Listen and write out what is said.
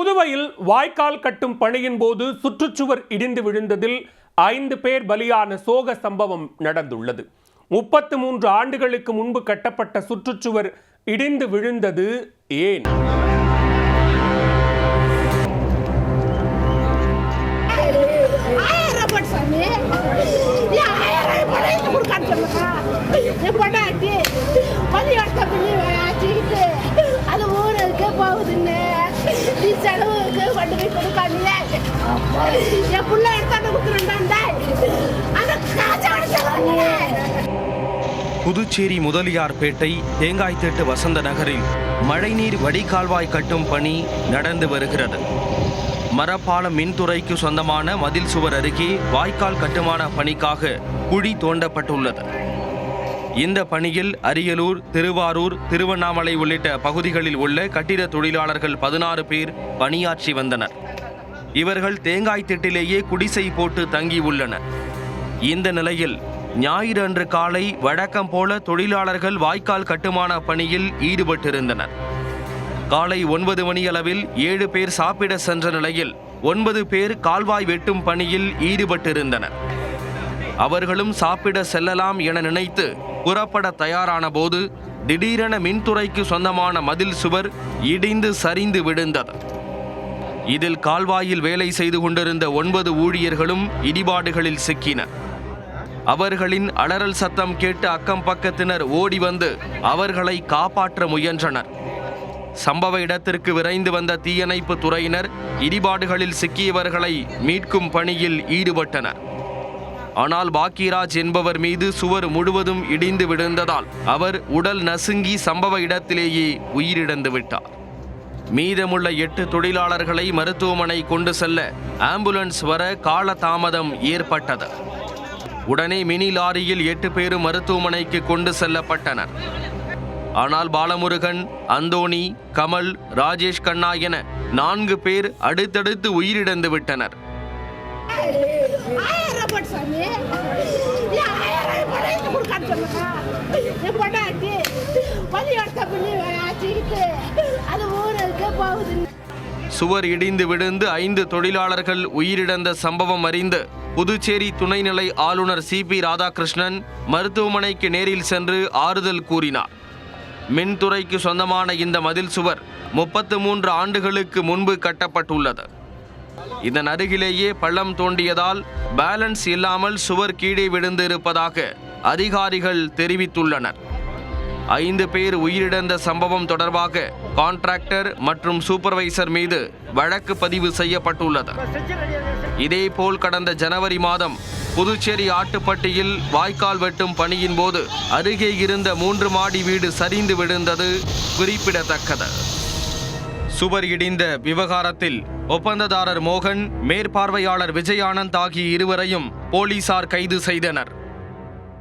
புதுவையில் வாய்க்கால் கட்டும் பணியின் போது சுற்றுச்சுவர் இடிந்து விழுந்ததில் 5 பேர் பலியான சோக சம்பவம் நடந்துள்ளது. 33 ஆண்டுகளுக்கு முன்பு கட்டப்பட்ட சுற்றுச்சுவர் இடிந்து விழுந்தது ஏன்? புதுச்சேரி முதலியார்பேட்டை தேங்காய்த்திட்டு வசந்த நகரில் மழைநீர் வடிகால்வாய் கட்டும் பணி நடந்து வருகிறது. மரப்பாலம் மின்துறைக்கு சொந்தமான மதில் சுவர் அருகே வாய்க்கால் கட்டுமான பணிக்காக குழி தோண்டப்பட்டுள்ளது. இந்த பணியில் அரியலூர், திருவாரூர், திருவண்ணாமலை உள்ளிட்ட பகுதிகளில் உள்ள கட்டிட தொழிலாளர்கள் 16 பேர் பணியாற்றி வந்தனர். இவர்கள் தேங்காய்த்திட்டிலேயே குடிசை போட்டு தங்கியுள்ளனர். இந்த நிலையில் ஞாயிறு அன்று காலை வழக்கம் போல தொழிலாளர்கள் வாய்க்கால் கட்டுமான பணியில் ஈடுபட்டிருந்தனர். காலை 9 மணி அளவில் 7 பேர் சாப்பிட சென்ற நிலையில் 9 பேர் கால்வாய் வெட்டும் பணியில் ஈடுபட்டிருந்தனர். அவர்களும் சாப்பிட செல்லலாம் என நினைத்து புறப்பட தயாரான போது திடீரென மின்துறைக்கு சொந்தமான மதில் சுவர் இடிந்து சரிந்து விழுந்தது. இதில் கால்வாயில் வேலை செய்து கொண்டிருந்த 9 ஊழியர்களும் இடிபாடுகளில் சிக்கினர். அவர்களின் அலறல் சத்தம் கேட்டு அக்கம் பக்கத்தினர் ஓடி வந்து அவர்களை காப்பாற்ற முயன்றனர். சம்பவ இடத்திற்கு விரைந்து வந்த தீயணைப்பு துறையினர் இடிபாடுகளில் சிக்கியவர்களை மீட்கும் பணியில் ஈடுபட்டனர். ஆனால் பாக்கியராஜ் என்பவர் மீது சுவர் முழுவதும் இடிந்து விழுந்ததால் அவர் உடல் நசுங்கி சம்பவ இடத்திலேயே உயிரிழந்து விட்டார். மீதமுள்ள 8 தொழிலாளர்களை மருத்துவமனை கொண்டு செல்ல ஆம்புலன்ஸ் வர காலதாமதம் ஏற்பட்டது. உடனே மினி லாரியில் 8 பேரும் மருத்துவமனைக்கு கொண்டு செல்லப்பட்டனர். ஆனால் பாலமுருகன், அந்தோணி, கமல், ராஜேஷ் கண்ணா என 4 பேர் அடுத்தடுத்து உயிரிழந்து விட்டனர். சுவர் இடிந்து விழுந்து 5 தொழிலாளர்கள் உயிரிழந்த சம்பவம் அறிந்து புதுச்சேரி துணைநிலை ஆளுநர் சிபி ராதாகிருஷ்ணன் மருத்துவமனைக்கு நேரில் சென்று ஆறுதல் கூறினார். மின்துறைக்கு சொந்தமான இந்த மதில் சுவர் 33 ஆண்டுகளுக்கு முன்பு கட்டப்பட்டுள்ளது. இதன் அருகிலேயே பள்ளம் தோண்டியதால் பேலன்ஸ் இல்லாமல் சுவர் கீழே விழுந்து இருப்பதாக அதிகாரிகள் தெரிவித்துள்ளனர். 5 பேர் உயிரிழந்த சம்பவம் தொடர்பாக கான்ட்ராக்டர் மற்றும் சூப்பர்வைசர் மீது வழக்கு பதிவு செய்யப்பட்டுள்ளது. இதேபோல் கடந்த ஜனவரி மாதம் புதுச்சேரி ஆட்டுப்பட்டியில் வாய்க்கால் வெட்டும் பணியின் போது அருகே இருந்த 3 மாடி வீடு சரிந்து விழுந்தது குறிப்பிடத்தக்கது. சுவர் இடிந்த விவகாரத்தில் ஒப்பந்ததாரர் மோகன், மேற்பார்வையாளர் விஜயானந்த் ஆகிய இருவரையும் போலீசார் கைது செய்தனர்.